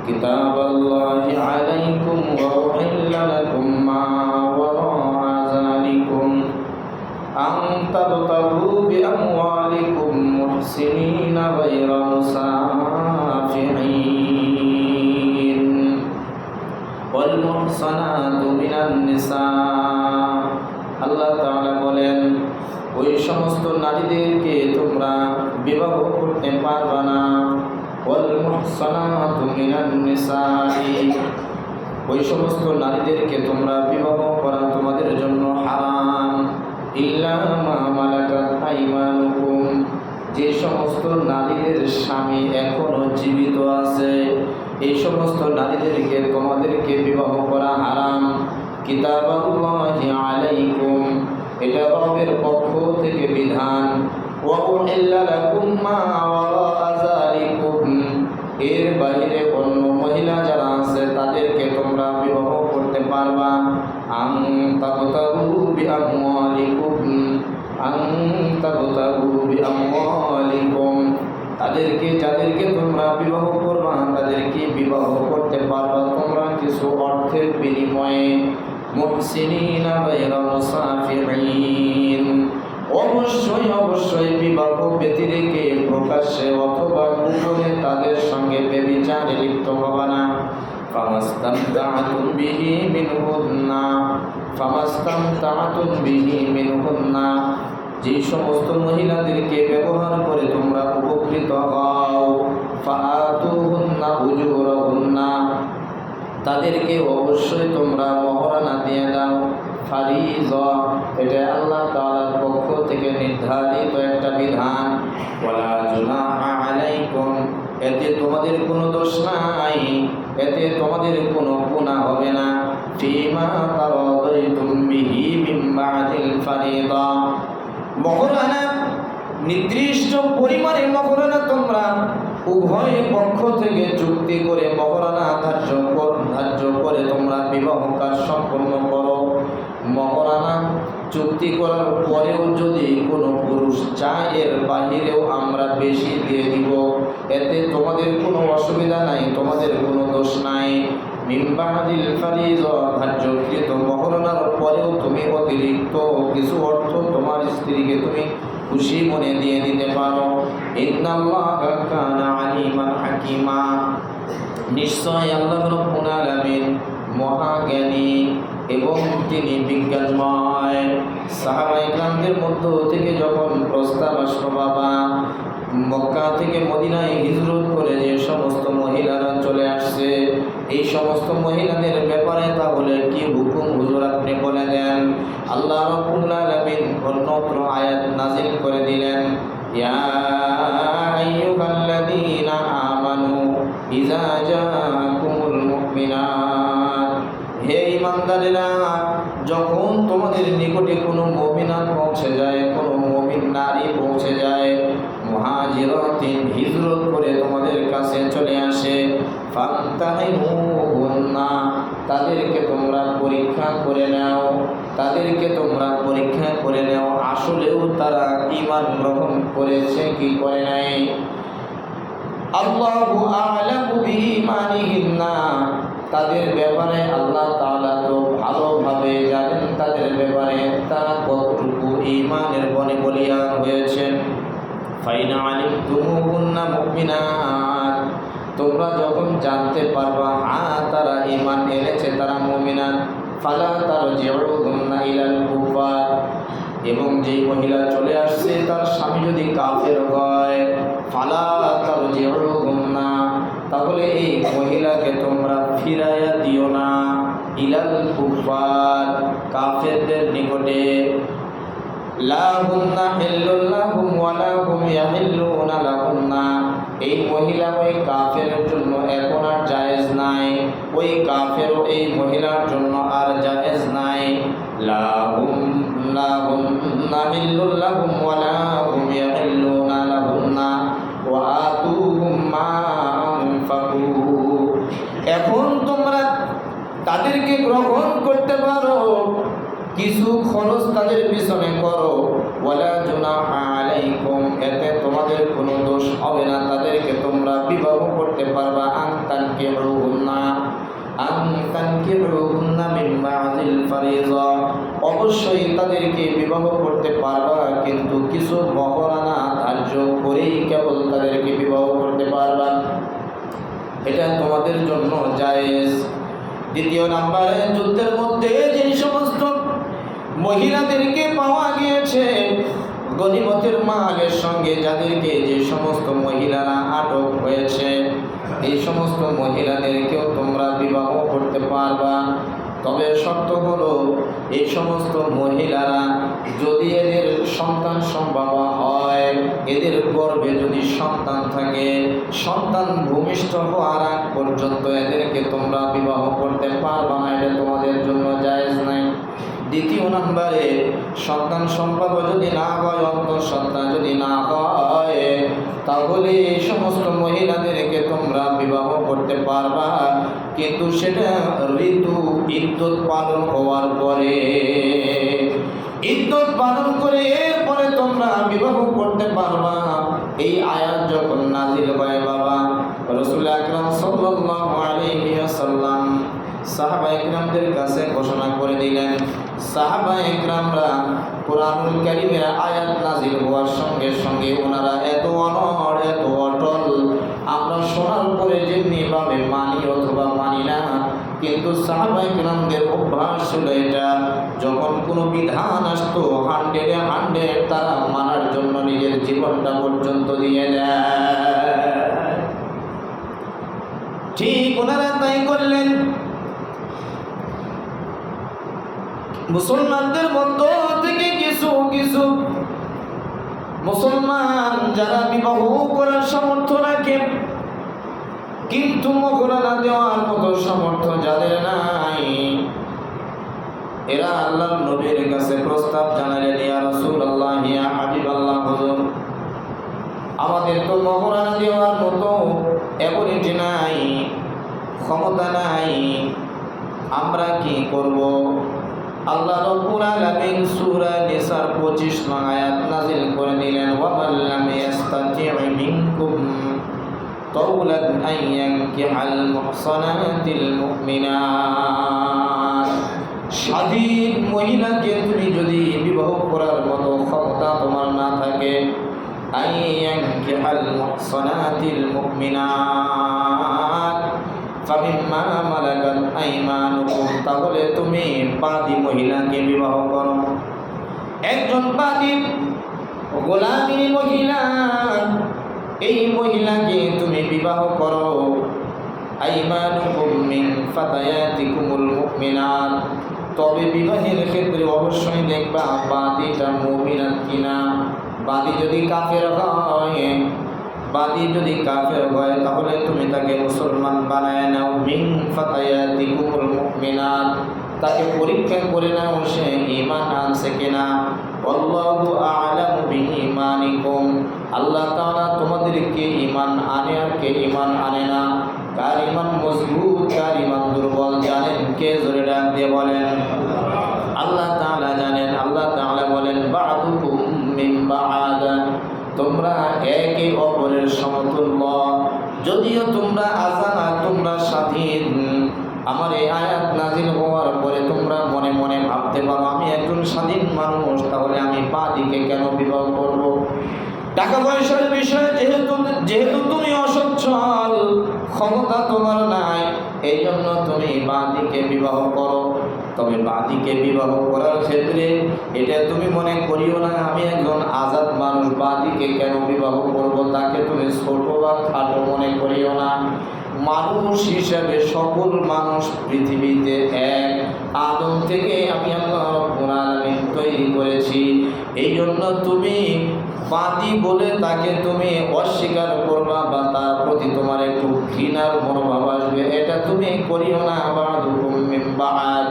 كتاب الله عليكم وأحل لكم ما وراء ذلكم أن تبتغوا بأموالكم محسنين غير مسافحين والمحصنات من النساء আল্লাহ তাআলা বলেন ওই সমস্ত নারীদেরকে তোমরা বিবাহ করতে পারবে না ওয়াল মুহসানাতু মিনান নিসাই ওই সমস্ত নারীদেরকে তোমরা বিবাহ করা তোমাদের জন্য হারাম ইল্লা মা মালাকাত আইমানুকুম যে সমস্ত নারীদের স্বামী এখনো জীবিত আছে এই সমস্ত নারীদেরকে তোমাদেরকে বিবাহ করা হারাম কিতাবাল্লাহি আলাইকুম এটা রবের পক্ষ থেকে বিধান ওয়া উহিল্লা লাকুম মা ওয়ারা'a যালিকুম এর বাইরে অন্য মহিলা যারা আছে তাদেরকে তোমরা বিবাহ করতে পারবা আন তাবতাগু বিআমওয়ালিকুম যাদেরকে তোমরা বিবাহ করবা তাদেরকে বিবাহ করতে পারবা তোমরা কিছু অর্থের বিনিময়ে মুহসিনিনা গায়রা মুসাফিরিন অবশ্যই বিবাহ ব্যতিরেকে প্রকাশ্যে অথবা গোপনে তাদের সঙ্গে ব্যভিচারে লিপ্ত হবে না ফামাস্তামতা'তুম বিহি মিনহুন্না যে সমস্ত মহিলাদেরকে ব্যবহার করে তোমরা উপকৃত হও ফাআতুহুন্না উজুরাহুন্না তাদেরকে অবশ্যই তোমরা মহরানা দিয়ে দাও ফারিজা এটা আল্লাহ তাআলার পক্ষ থেকে নির্ধারিত একটা বিধান ওয়ালা জুনাহা আলাইকুম এতে তোমাদের কোনো দোষ নাই এতে তোমাদের কোনো গুনাহ হবে না ফিমা তারাদাইতুম বিহি মিন বা'দিল ফারিদা মহরানা নির্দিষ্ট পরিমাণে মহরানা তোমরা উভয় পক্ষ থেকে চুক্তি করে মহরানা ধার্য করে তোমরা বিবাহ কাজ সম্পন্ন করো মহরানা চুক্তি করার পরেও যদি কোনো পুরুষ চায় এর বাহিরেও আমরা বেশি দিয়ে দিব এতে তোমাদের কোনো অসুবিধা নাই তোমাদের কোনো দোষ নাই মিন বা'দিল ফারিযা ধার্যকৃত মহরানার পরেও তুমি অতিরিক্ত কিছু অর্থ তোমার স্ত্রীকে তুমি খুশি মনে দিয়ে দিতে পারো ইন্নাল্লাহা কানা আলিমান হাকিমা নিশ্চয় আল্লাহ রাব্বুল আলামিন মহাজ্ঞানী এবং তিনি বিজ্ঞানময় সাহাবায়ে কেরামদের মধ্য থেকে যখন প্রস্তাব আসলো বাবা মক্কা থেকে মদিনায় হিজরত করে যে সমস্ত মহিলারা চলে আসছে এই সমস্ত মহিলাদের ব্যাপারে তাহলে কি হুকুম হুজুর আপনি বলে দেন আল্লাহ রাব্বুল আলামিন অন্যত্র আয়াত নাযিল করে দিলেন ইয়া আইয়ুহাল্লাযীনা আমানু ইযা জাআকুমুল মুমিনাত হে ঈমানদারেরা যখন তোমাদের নিকটে কোনো মুমিনা পৌঁছে যায় কোনো মুমিন নারী পৌঁছে যায় মুহাজিরাতিন হিজরত করে তোমাদের কাছে চলে আসে ফামতাহিনুহুন্না তাদেরকে তোমরা পরীক্ষা করে নাও আসলেও তারা ঈমান গ্রহণ করেছে কি করে নাই আল্লাহু আ'লামু বিঈমানিহিন্না তাদের ব্যাপারে আল্লাহ তাআলা তো ভালোভাবে জানেন তাদের ব্যাপারে তারা কতটুকু ঈমানের বলিয়ান হয়েছেন ফাইনা আলিমতুমুহুন্না মুমিনাত তোমরা যখন জানতে পারবা তারা ঈমান এনেছে তারা মুমিনাত ফালা তারজিউহুন্না ইলাল কুফার এবং যেই মহিলা চলে আসছে তার স্বামী যদি কাফের হয় ফালা তারজিউহুন্না তাহলে এই মহিলাকে তোমরা ফিরাইয়া দিও না ইলাল কুফার কাফেরদের নিকটে লা হুন্না হিল্লুল লাহুম ওয়া লা হুম ইয়াহিল্লুনা লাহুন্না এই মহিলা ওই কাফেরের জন্য এখন আর জায়েজ নাই ওই কাফেরও এই মহিলার জন্য আর জায়েজ নাই লা হুন্না হিল্লুল লাহুম ওয়া লা হুম ইয়াহিল্লুনা লাহুন্না ওয়া আতুহুম মা আনফাকু এখন তোমরা তাদেরকে গ্রহণ করতে পারো কিছু খরচ তাদের পিছনে করো ওয়ালা জুনাহা আলাইকুম এতে তোমাদের কোনো দোষ হবে না তাদেরকে তোমরা বিবাহ করতে পারবা আনতান তানকিহুন্না মিন বা'দিল ফারিযা, অবশ্যই তাদেরকে বিবাহ করতে পারবা, কিন্তু কিছু মহরানা ধার্য করেই কেবল তাদেরকে বিবাহ করতে পারবা, এটা তোমাদের জন্য জায়েজ। দ্বিতীয় নম্বরে, যুদ্ধের মধ্যে যে সমস্ত মহিলাদেরকে পাওয়া গিয়েছে গনিমতের মালের সঙ্গে, যাদেরকে যে সমস্ত মহিলারা আটক হয়েছে, এই সমস্ত মহিলাদেরকেও তোমরা বিবাহ করতে পারবা। তবে শর্ত হলো, এই সমস্ত মহিলারা যদি এদের সন্তান সম্ভবা হয়, এদের গর্ভে যদি সন্তান থাকে, সন্তান ভূমিষ্ঠ হওয়ার আগ পর্যন্ত এদেরকে তোমরা বিবাহ করতে পারবা না, এটা তোমাদের জন্য জায়েজ নাই। দ্বিতীয় নম্বরে, সন্তান সম্ভব যদি না হয়, অন্তঃসত্ত্বা যদি না হয়, তাহলে এই সমস্ত মহিলাদেরকে তোমরা বিবাহ করতে পারবা, কিন্তু সেটা ঋতু ইদ্যত পালন হওয়ার পরে। ইদ্যত পালন করে এরপরে তোমরা বিবাহ করতে পারবা। এই আয়াত যখন নাজিল হয় বাবা, রাসূল আকরাম সাল্লাল্লাহু আলাইহি ওয়াসাল্লাম সাহাবায়ে কিরামদের কাছে ঘোষণা করে দিলেন। সাহাবায়ে কিরামরা কুরআনুল কারীমের আয়াত নাজিল হওয়ার সঙ্গে সঙ্গে ওনারা এত অনড়, এত অটল, আমরা শোনার পরে যেমনি ভাবে মানি অথবা মানি না, কিন্তু সাহাবায়ে কিরামদের অভ্যাস ছিল এটা, যখন কোনো বিধান আসতো 100 তারা মানার জন্য নিজের জীবনটা পর্যন্ত দিয়ে দেয়। ঠিক ওনারা তাই করলেন। মুসলমানদের মধ্য থেকে কিছু কিছু মুসলমান যারা বিবাহ করার সামর্থ্য রাখে, কিন্তু মহরানা দেওয়ার মতো সামর্থ্য যাদের নাই, এরা আল্লাহর নবীর কাছে প্রস্তাব জানালেন, ইয়া রাসূলুল্লাহ, ইয়া হাবিবাল্লাহ, হুজুর, আমাদের তো মহরানা দেওয়ার মতো অ্যাবিলিটি নাই, ক্ষমতা নাই, আমরা কি করব? আল্লাহ রাব্বুল আলামিন সূরা নিসার 25 নং আয়াত নাযিল করে দিলেন, ওয়া মান লাম ইস্তাতি' মিনকুম তাওলান আন ইয়ানকিহাল মুহসানাতিল মুমিনাত। স্বাধীন মহিলাকে তুমি যদি বিবাহ করার মতো ক্ষমতা তোমার না থাকে, আন ইয়ানকিহাল মুহসানাতিল মুমিনাত ফামিম্মা মালাকাত আইমানুকুম, তাহলে তুমি বাদী মহিলাকে বিবাহ করো। একজন বাদী গোলামী মহিলা, এই মহিলাকে তুমি বিবাহ করো। আইমানুকুম মিন ফাতায়াতিকুমুল মুমিনাত, তবে বিবাহের ক্ষেত্রে অবশ্যই দেখবা বাদীটা মুমিনাত কিনা। বাদী যদি কাফের হয়, তাহলে তুমি তাকে মুসলমান বানায় নাও। মিন ফাতায়াতিকুমুল মুমিনাত, তাকে পরীক্ষা করে নাও সে ঈমান আনছে কিনা। আল্লাহু আ'লামু বিঈমানিকুম, আল্লাহ তাআলা তোমাদেরকে ঈমান আনে আর কে ঈমান আনে না, কার ঈমান মজবুত কার ঈমান দুর্বল জানেন কে? জোরে ডাক দিয়ে বলেন। আল্লাহ তাআলা জানেন। আল্লাহ তাআলা বলেন, বা'দুকুম মিন বা'দ, তোমরা একে অপরের সমতুল্য, যদিও তোমরা আজানা, তোমরা স্বাধীন। আমার এই আয়াত নাজিল হওয়ার পরে তোমরা মনে মনে ভাবতে পারো, আমি একজন স্বাধীন মানুষ, তাহলে আমি বাদীকে কেন বিবাহ করব? টাকা পয়সার বিষয়ে যেহেতু তুমি অসচ্ছল, ক্ষমতা তোমার নাই, এই জন্য তুমি বাদীকে বিবাহ করো। তবে বাদীকে বিবাহ করার ক্ষেত্রে এটা তুমি মনে করিও না আমি একজন আজাদ মানুষ, বাদীকে কেন বিবাহ করব, তাকে তুমি ছোট বা খাটো মনে করিও না। মানুষ হিসাবে সকল মানুষ পৃথিবীতে এক, আদম থেকে আমি আল্লাহ রাব্বুল আলামিন তৈরি করেছি। এই জন্য তুমি বাদী বলে তাকে তুমি অস্বীকার করবা বা তার প্রতি তোমার একটু ঘৃণার মনোভাব আসবে, এটা তুমি করিও না। বা'দুকুম মিন বা'দ,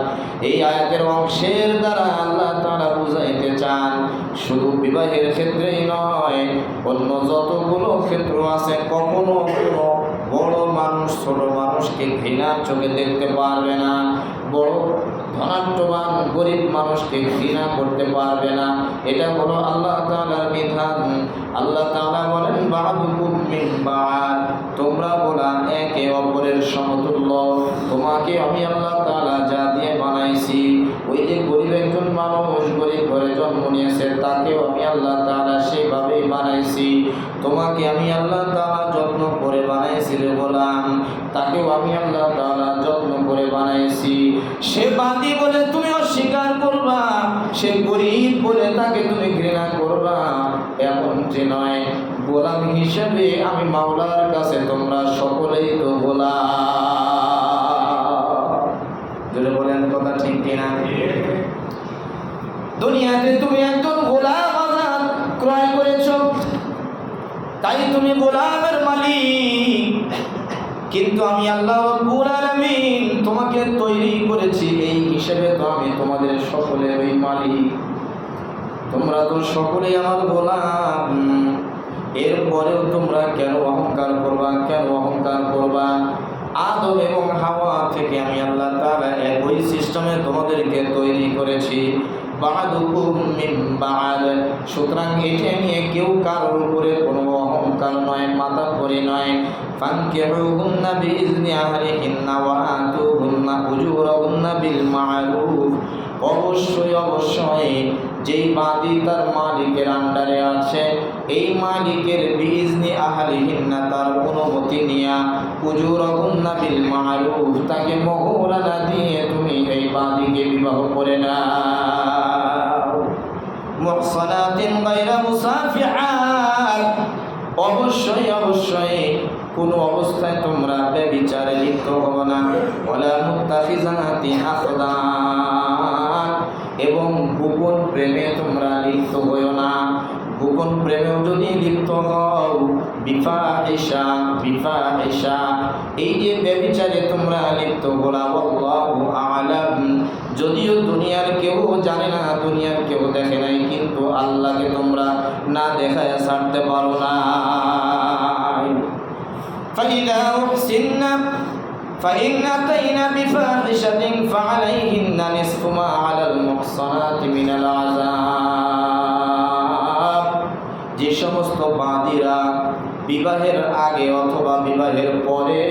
এই আয়াতের অংশের দ্বারা আল্লাহ তাআলা বুঝাইতে চান শুধু বিবাহের ক্ষেত্রেই নয়, অন্য যতগুলো ক্ষেত্র আছে, কখনো কোনো বড় মানুষ ছোট মানুষকে ঘৃণার চোখে দেখতে পারবে না। বড় ধনাঢ্যবান গরিব মানুষকে ঘৃণা করতে পারবে না। এটা হলো আল্লাহ তাআলার বিধান। আল্লাহ তাআলা বলেন বা'দুকুম মিন বা'দ, তোমরা বলা একে অপরের সমতুল্য। তোমাকে আমি আল্লাহ তাআলা যা দিয়ে বানাইছি, ওই যে গরিব একজন মানুষ গরিব ঘরে জন্ম নিয়েছে, তাকেও আমি আল্লাহ তাআলা সেইভাবেই বানাইছি। তোমাকে আমি আল্লাহ তাআলা যত্ন করে বানাইছি রে গোলাম, তাকেও আমি আল্লাহ তাআলা যত্ন করে বানাইছি। সে বাদী বলে তুমি অস্বীকার করবা, সে গরিব বলে তাকে তুমি ঘৃণা করবা, এমন যে নয়। গোলাম হিসেবে আমি মাওলার কাছে তোমরা সকলেই তো গোলাম। যদি বলেন কথা ঠিক কিনা? দুনিয়াতে তুমি একজন গোলাম আজাদ ক্রয় করেছো, তাই তুমি গোলামের মালিক। কিন্তু আমি আল্লাহ রাব্বুল আলামিন তোমাকে তৈরি করেছি, এই হিসেবে তো আমি তোমাদের সকলের ওই মালিক। তোমরা তো সকলেই আমার গোলাম। এরপরেও তোমরা কেন অহংকার করবা? কেন অহংকার করবা? আদম এবং হাওয়া থেকে আমি আল্লাহ তাআলা একই সিস্টেমে তোমাদেরকে তৈরি করেছি। বা'দুকুম মিন বা'দ, সুতরাং এটা নিয়ে কেউ কারোর উপরে কোনো অহংকার নয়, মাথা পড়ে নয়। ফানকিহুহুন্না বিইজনি আহলিহিন্না ওয়া আতুহুন্না উজুরাহুন্না বিল মা'রুফ, অবশ্যই অবশ্যই যেই বাদী তার মালিকের আন্ডারে আছে, এই মালিকের বিইজনি আহলিহিন্না, তার অনুমতি নিয়া, উজুরাহুন্না বিল মা'রুফ, তাকে মোহরানা দিয়ে তুমি এই বাদীকে বিবাহ করে নাও। মুহসানাতিন গায়রা মুসাফিহাত, অবশ্যই অবশ্যই কোনো অবস্থায় তোমরা ব্যভিচারে লিপ্ত হবে না। ওয়ালা মুত্তাখিজাতি আখদান, এবং গোপন প্রেমে তোমরা লিপ্ত হইও না। গোপন প্রেমেও যদি লিপ্ত হও, বিফাহিশা বিফাহিশা, এই যে ব্যভিচারে তোমরা লিপ্ত হলা, আল্লাহু আ'লাম, যদিও দুনিয়ার কেউ জানে না, দুনিয়ার কেউ দেখে নাই, কিন্তু আল্লাহকে তোমরা না দেখায় ছাড়তে পারো না। فإذا أحسن فإن أتين بفاحشة فعليهن نصف ما على المحصنات من العذاب, যে সমস্ত বাদীরা বিবাহের আগে অথবা বিবাহের পরে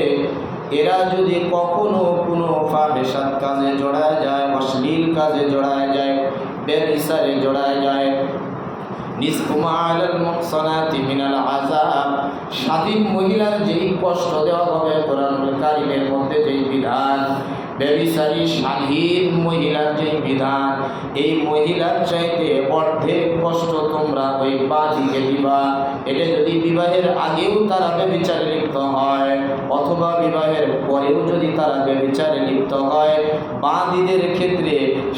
এরা যদি কখনো কোনো ফাহিশাত কাজে জড়ায় যায়, অশ্লীল কাজে জড়ায় যায়, ব্যভিচারে জড়ায় যায়, নিসফু মা আলাল মুহসানাতি মিনাল আযাব, স্বাধীন মহিলার যেই কষ্ট দেওয়া হবে, কোরআনুল কারীমের মধ্যে যেই বিধান, ব্যভিচারী স্বাধীন মহিলার যেই বিধান, এই মহিলার চাইতে অর্ধেক কষ্ট তোমরা ওই বাদীকে দিবা। এটা যদি বিবাহের আগেও তারা ব্যভিচারে লিপ্ত হয় অথবা বিবাহের পরেও যদি তারা ব্যভিচারে লিপ্ত হয়, বাদীদের ক্ষেত্রে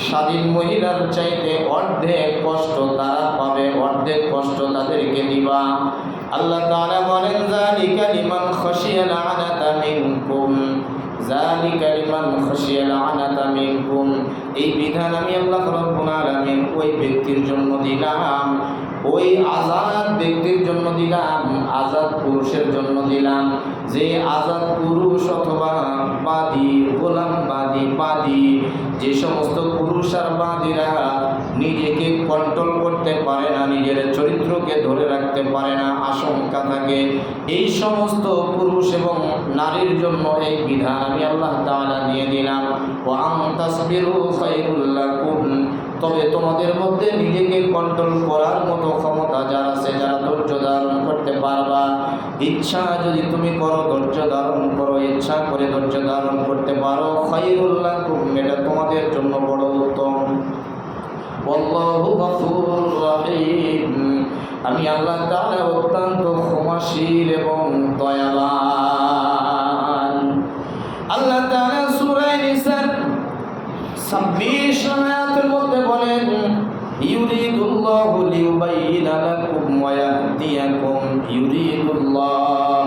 স্বাধীন মহিলার চাইতে অর্ধেক কষ্ট তারা পাবে, অর্ধেক কষ্ট তাদেরকে দিবা। আল্লাহ তাআলা বলেন যালিকা লিমান খাশিয়াল আনাতা মিনকুম, যালিকা লিমান খাশিয়াল আনাতা মিনকুম, এই বিধান আমি আল্লাহ রাব্বুল আলামিন ওই ব্যক্তির জন্য দিলাম, ওই আজাদ ব্যক্তির জন্য দিলাম, আজাদ পুরুষের জন্য দিলাম, যে আজাদ পুরুষ অথবা বাদী, গোলাম বাদী, যে সমস্ত পুরুষ আর বাদীরা নিজেকে কন্ট্রোল করতে পারে না, নিজের চরিত্রকে ধরে রাখতে পারে না, আশঙ্কা থাকে, এই সমস্ত পুরুষ এবং নারীর জন্য এই বিধান আমি আল্লাহ তাআলা দিয়ে দিলাম। ওয়া আন তাসবিরু খায়রুল লাকুম, তবে তোমাদের মধ্যে নিজেকে কন্ট্রোল করার মতো ক্ষমতা যার আছে, যারা ধৈর্য ধারণ করতে পারবা, ইচ্ছা যদি তুমি করো ধৈর্য ধারণ করো, ইচ্ছা করে ধৈর্য ধারণ করতে পারো, খায়রুল লাকুম, এটা তোমাদের জন্য বড় উত্তম। আল্লাহু গফুরুর রহিম, আমি আল্লাহ তাআলা অত্যন্ত ক্ষমাশীল এবং দয়াবান। আল্লাহ তাআলা সূরা নিসার 26 আয়াতের মধ্যে বলেন ইউরিদুল্লাহু লিয়ুবাইয়িনা লাকুম ওয়া ইয়াহদিয়াকুম, ইউরিদুল্লাহ,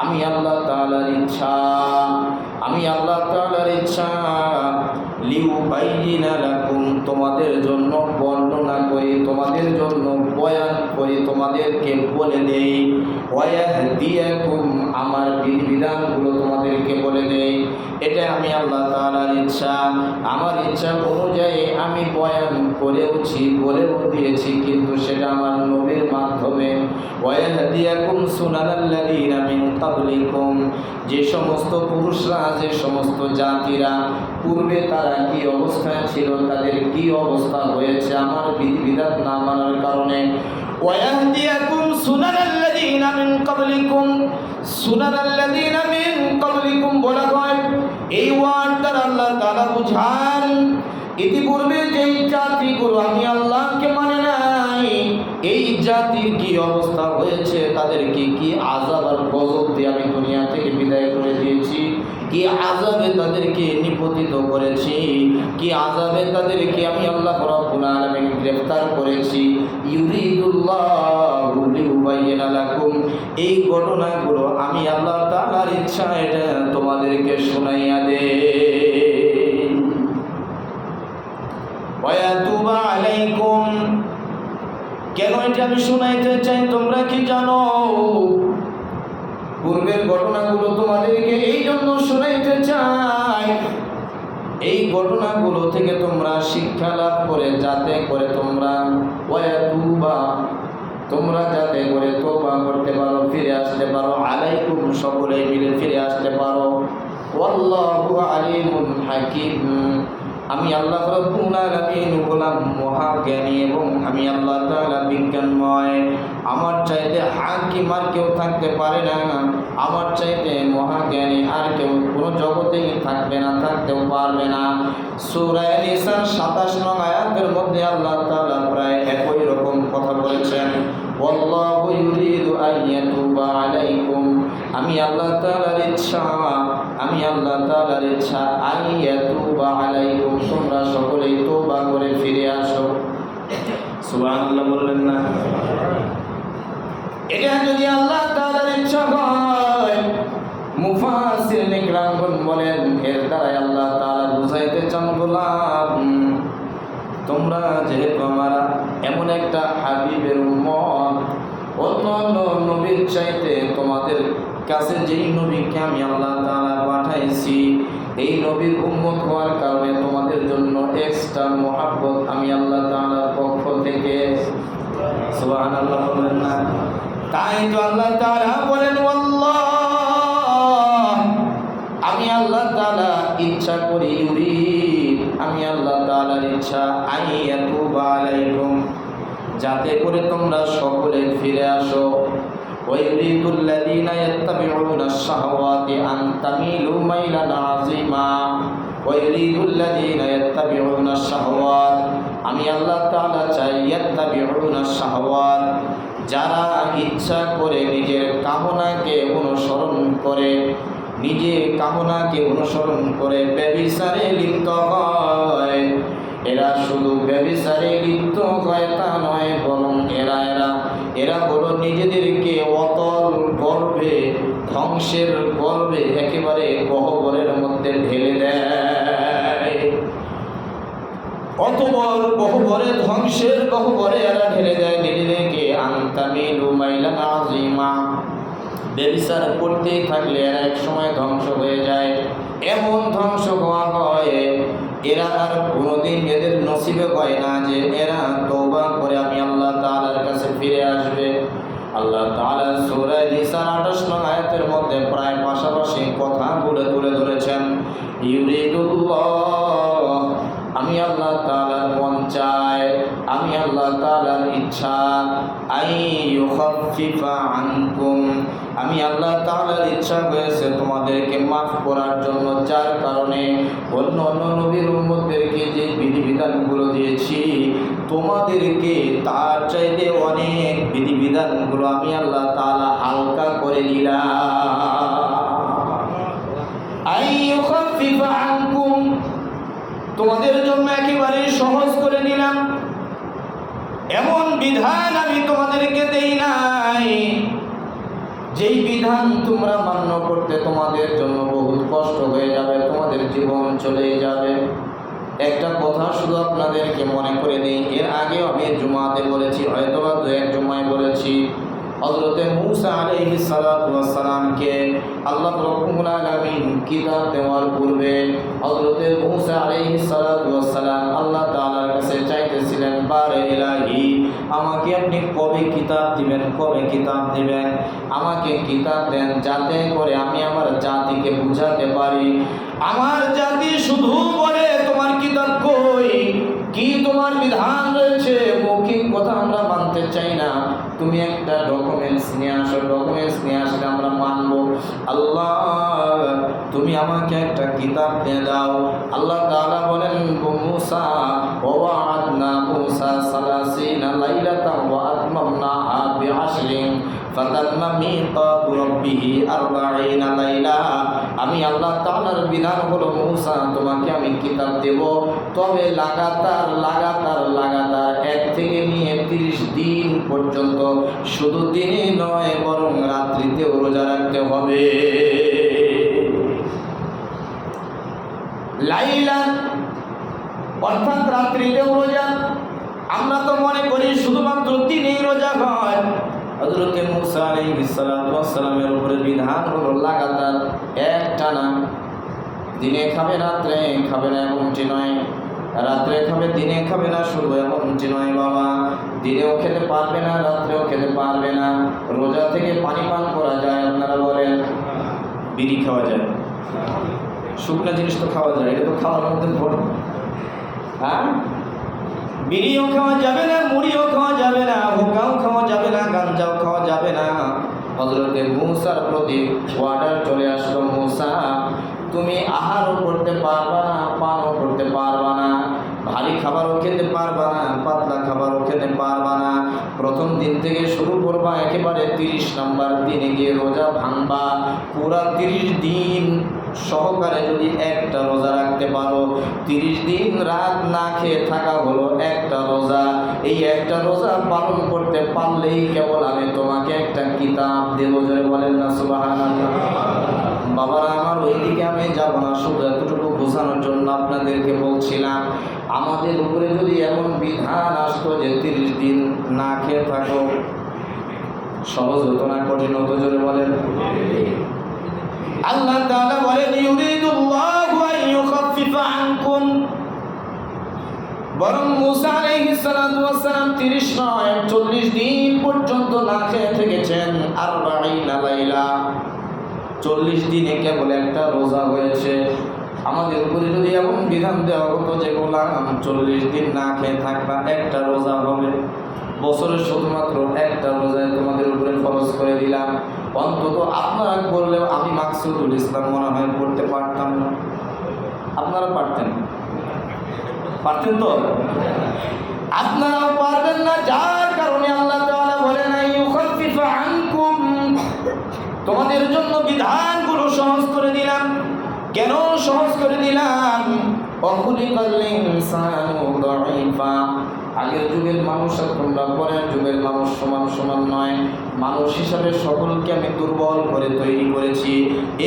আমি আল্লাহ তাআলার ইচ্ছা, আমি আল্লাহ তাআলার ইচ্ছা, লিয়ুবাইয়িনা লাকুম, তোমাদের জন্য বর্ণনা করি, তোমাদের জন্য বয়ান করি, তোমাদেরকে বলে দেই। ওয়াহদিয়াকুম, আমার বিধিবিধানগুলো তোমাদেরকে বলে দেই। এটা আমি আল্লাহ তাআলার ইচ্ছা। আমার ইচ্ছা অনুযায়ী আমি বয়ান করেওছি, বলেও দিয়েছি, কিন্তু সেটা আমার নবীর মাধ্যমে। ওয়াহদিয়াকুম সুনানাল্লাযীনা মিন ক্বাবলিকুম, যে সমস্ত পুরুষরা, যে সমস্ত জাতিরা পূর্বে তারা কি অবস্থায় ছিল, তাদের কি অবস্থা হয়েছে আমার বিধিবিধান না মানার কারণে। ওয়াহদিয়াকুম সুনানাল্লাযীনা মিন ক্বাবলিকুম, সুনানাল্লাযীনা মিন ক্বাবলিকুম বলা হয় এই ওয়ার্ড দ্বারা আল্লাহ তাআলা বুঝান ইতিপূর্বে যেই জাতিগুলো আমি আল্লাহকে মানে নাই, এই জাতির কি অবস্থা হয়েছে, তাদেরকে কি আযাব আর গজব দিয়ে আমি দুনিয়া থেকে বিদায় করে দিয়েছি, কি আযাবে তাদেরকে নিপতিত করেছি, কি আযাবে তাদেরকে আমি আল্লাহ রাব্বুল আলামিন গ্রেফতার করেছি। ইউরিদুল্লাহু লিয়ুবাইয়িনা লাকুম, এই ঘটনাগুলো আমি আল্লাহ তাআলার ইচ্ছা এটা তোমাদেরকে শোনাইয়া দেই। ওয়ায়াতুবা আলাইকুম, কেন এটা আমি শোনাইতে চাই তোমরা কি জানো? পূর্বের ঘটনাগুলো তোমাদেরকে এই জন্য শোনাইতে চাই, এই ঘটনাগুলো থেকে তোমরা শিক্ষা লাভ করে যাতে করে তোমরা ওয়ায়াতুবা, তোমরা যাতে করে তওবা করতে পারো, ফিরে আসতে পারো, আলাইকুম সকলে মিলে ফিরে আসতে পারো। ওয়াল্লাহু আলিমুন হাকিম, আমি আল্লাহ রাব্বুল আলামিন হলাম মহাজ্ঞানী এবং আমি আল্লাহ তাআলা বিজ্ঞানময়। আমার চাইতে হাকিম আর কেউ থাকতে পারে না, আমার চাইতে মহাজ্ঞানী আর কেউ কোনো জগতেই থাকবে না, থাকতেও পারবে না। সূরা নিসা 27 নং আয়াতের মধ্যে আল্লাহ তাআলা প্রায় একই রকম কথা বলেছেন। ওয়াল্লাহু ইউরিদু আন ইয়াতুবা আলাইকুম, আমি আল্লাহ তাআলার ইচ্ছা, আমি আল্লাহ তাআলার ইচ্ছা আন ইয়াতুবা আলাইকুম, তোমরা সকলেই তওবা করে ফিরে আসো। সুবহানাল্লাহ বললেন না? এটা যদি আল্লাহ তাআলার ইচ্ছা হয়, মুফাসসিরিন ইকরামগণ বলেন এর দ্বারা আল্লাহ তাআলা বুঝাইতে চান গোলাম, তোমরা যেহেতু আমার এমন একটা হাবিবের উম্মত, অন্য নবীর চাইতে তোমাদের কাছে যেই নবীকে আমি আল্লাহ তাআলা পাঠাইছি, এই নবীর উম্মত হওয়ার কারণে তোমাদের জন্য এক্সট্রা মহব্বত আমি আল্লাহ তাআলার পক্ষ থেকে। সুবহানাল্লাহ বলেন না? তাই তো আল্লাহ তাআলা বলেন আল্লাহ, আমি আল্লাহ তাআলা ইচ্ছা করি, ইউরিদ, আমি আল্লাহ তাআলার ইচ্ছা আইয়াতুবা আলাইকুম, যাতে করে তোমরা সকলে ফিরে আসো। ওয়াইরিদুল্লাযীনা ইয়াত্তাবিউনা আশ-শাহাওয়াতি আন তামিলু মাইলান আযীমা, ওয়াইরিদুল্লাযীনা ইয়াত্তাবিউনা আশ-শাহাওয়াত, আমি আল্লাহ তাআলা চাই ইয়াত্তাবিউনা আশ-শাহাওয়াত, যারা ইচ্ছা করে নিজের কামনাকে অনুসরণ করে, নিজে কামনাকে অনুসরণ করে ব্যভিচারে লিপ্ত হয়। এরা শুধু ব্যভিচারে লিপ্ত হয় তা নয়, বরং এরা হলো নিজেদেরকে অতল গর্ভে, ধ্বংসের গর্ভে, একেবারে গহ্বরের মধ্যে ঢেলে দেয়। অতবর গহ্বরে, ধ্বংসের গহ্বরে এরা ঢেলে দেয় নিজেদেরকে। আনতামিলু মাইলান আযীমা, ব্যভিচার করতেই থাকলে এরা এক সময় ধ্বংস হয়ে যায়। এমন ধ্বংস হওয়া হয় এরা আর কোনোদিন এদের নসিবে হয় না যে এরা তওবা করে আমি আল্লাহ তাআলার কাছে ফিরে আসবে। আল্লাহ তাআলা সূরা নিসার 28 নং আয়াতের মধ্যে প্রায় পাশাপাশি কথাগুলো তুলে ধরেছেন। ইউরিদুল্লাহ, আমি আল্লাহ তাআলার মন চায়, আমি আল্লাহ তাআলার ইচ্ছা, আইয়ুখাফফিফা আনকুম, আমি আল্লাহ তাআলার ইচ্ছা হয়েছে তোমাদেরকে মাফ করার জন্য, যার কারণে অন্য নবীর উম্মতদেরকে যে বিধিবিধানগুলো দিয়েছি তোমাদেরকে তার চাইতে অনেক বিধিবিধানগুলো আমি আল্লাহ তাআলা হালকা করে দিলাম। আইয়ুখাফফিফা আনকুম, তোমাদের জন্য একেবারে সহজ করে নিলাম। এমন বিধান আমি তোমাদেরকে দেই নাই যেই বিধান তোমরা মান্য করতে তোমাদের জন্য বহুত কষ্ট হয়ে যাবে, তোমাদের জীবন চলে যাবে। একটা কথা শুধু আপনাদেরকে মনে করে দিই, এর আগেও আমি জুমাতে বলেছি, হয়তোবা দু এক জুমায় বলেছি। হযরতে মূসা আলাইহিস সালাতু ওয়াস সালামকে আল্লাহ রাব্বুল আলামিন কিতাব দেওয়ার পূর্বে হযরতে মূসা আলাইহিস সালাতু ওয়াস সালাম আল্লাহ তাআলার কাছে চাইতেছিলেন, বারে ইলাহি, আমাকে আপনি কবে কিতাব দিবেন, কবে কিতাব দিবেন? আমাকে কিতাব দেন, যাতে করে আমি আমার জাতিকে বুঝাতে পারি। আমার জাতি শুধু বলে তোমার কিতাব কই, কি তোমার বিধান রয়েছে, মৌখিক কথা আমরা মানতে চাই না, তুমি একটা ডকুমেন্টস নিয়ে আসো, ডকুমেন্টস নিয়ে আসলে আমরা মানবো। আল্লাহ, তুমি আমাকে একটা কিতাব দিয়ে দাও। আল্লাহ তাআলা বলেন, মূসা ওয়া'আদনা মূসা 30 লাইলাতান ওয়া আতমামনাহা বি'আশরিন ফাতাম্মা মিকাতু রাব্বিহি 40 লাইলা। আমি আল্লাহ তাআলার বিধান হলো, মূসা তোমাকে আমি কিতাব দেব, তবে লাগাতার 1 থেকে নিয়ে 30 দিন পর্যন্ত, শুধু দিনে নয় বরং রাত্রিতেও রোজা রাখতে হবে। লাইলা অর্থাৎ রাত্রিতেও রোজা। আমরা তো মনে করি শুধুমাত্র দিনেই রোজা হয়। হযরতে মূসা আলাইহিস সালাতু ওয়াস সালামের উপরে বিধান হলো লাগাতার একটানা, দিনে খাবে রাত্রে খাবে না এমনটি নয়, রাত্রে খাবে দিনে খাবে না শুধু এমনটি নয় বাবা, দিনেও খেতে পারবে না রাত্রেও খেতে পারবে না। রোজা থেকে পানি পান করা যায়? আপনারা বলেন। বিড়ি খাওয়া যায়? শুকনো জিনিস তো খাওয়া যায়, এটা তো খাওয়ার মধ্যে পড়ে। হ্যাঁ, বিড়িও খাওয়া যাবে না, মুড়িও খাওয়া যাবে না, হুক্কাও খাওয়া যাবে না, গাঞ্জাও খাওয়া যাবে না। হযরতে মূসার প্রতি অর্ডার চলে আসলো, মূসা তুমি আহারও করতে পারবা না, পানও করতে পারবা না, ভারী খাবারও খেতে পারবা না, পাতলা খাবারও খেতে পারবা না। প্রথম দিন থেকে শুরু করবা, একেবারে 30 নম্বর দিনে গিয়ে রোজা ভাঙবা। পুরা 30 দিন সহকারে যদি একটা রোজা রাখতে পারো, 30 দিন রাত না খেয়ে থাকা হলো একটা রোজা। এই একটা রোজা পালন করতে পারলেই কেবল আমি তোমাকে একটা কিতাব দেব। জোরে বলেন না সুবহানাল্লাহ। বাবারা আমার, ওইদিকে আমি যাব না, শুধু এতটুকু বোঝানোর জন্য আপনাদেরকে বলছিলাম, আমাদের উপরে যদি এমন বিধান আসতো যে 30 দিন না খেয়ে থাকো, সহজ হতো না কঠিন হতো? জোরে বলেন। আল্লাহ তাআলা বলেন, ইউরিদুল্লাহু আন ইউখাফফিফা আনকুম, বরং মূসা আলাইহিস সালাতু ওয়াস সালাম 30 নয় 40 দিন পর্যন্ত না খেয়ে থেকেছেন। 40 লাইলা, 40 দিনে কেবল একটা রোজা হয়েছে। আমাদের উপরে যদি এমন বিধান দেওয়া হতো যে গোলাম 40 দিন না খেয়ে থাকবা, একটা রোজা হবে, বছরে শুধুমাত্র একটা রোজায় তোমাদের উপরে ফরজ করে দিলাম, অন্তত আপনারা করলেও আমি মাকসুদুল ইসলাম মনে হয় করতে পারতাম না। আপনারা পারতেন? পারতেন তো? আপনারাও পারবেন না, যার কারণে আল্লাহ তাআলা বলেন, ইউখাফফিফা আনকুম, তোমাদের জন্য বিধানগুলো সহজ করে দিলাম। কেন সহজ করে দিলাম? অখুলিকাল ইনসানু দাঈফা, আগের যুগের মানুষ আর তোমরা পরের যুগের মানুষ সমান সমান নয়। মানুষ হিসাবে সকলকে আমি দুর্বল করে তৈরি করেছি।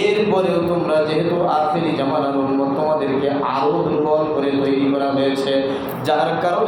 এরপরেও তোমরা যেহেতু আখিরি জামানার উম্মত, তোমাদেরকে আরো দুর্বল করে তৈরি করা হয়েছে, যার কারণে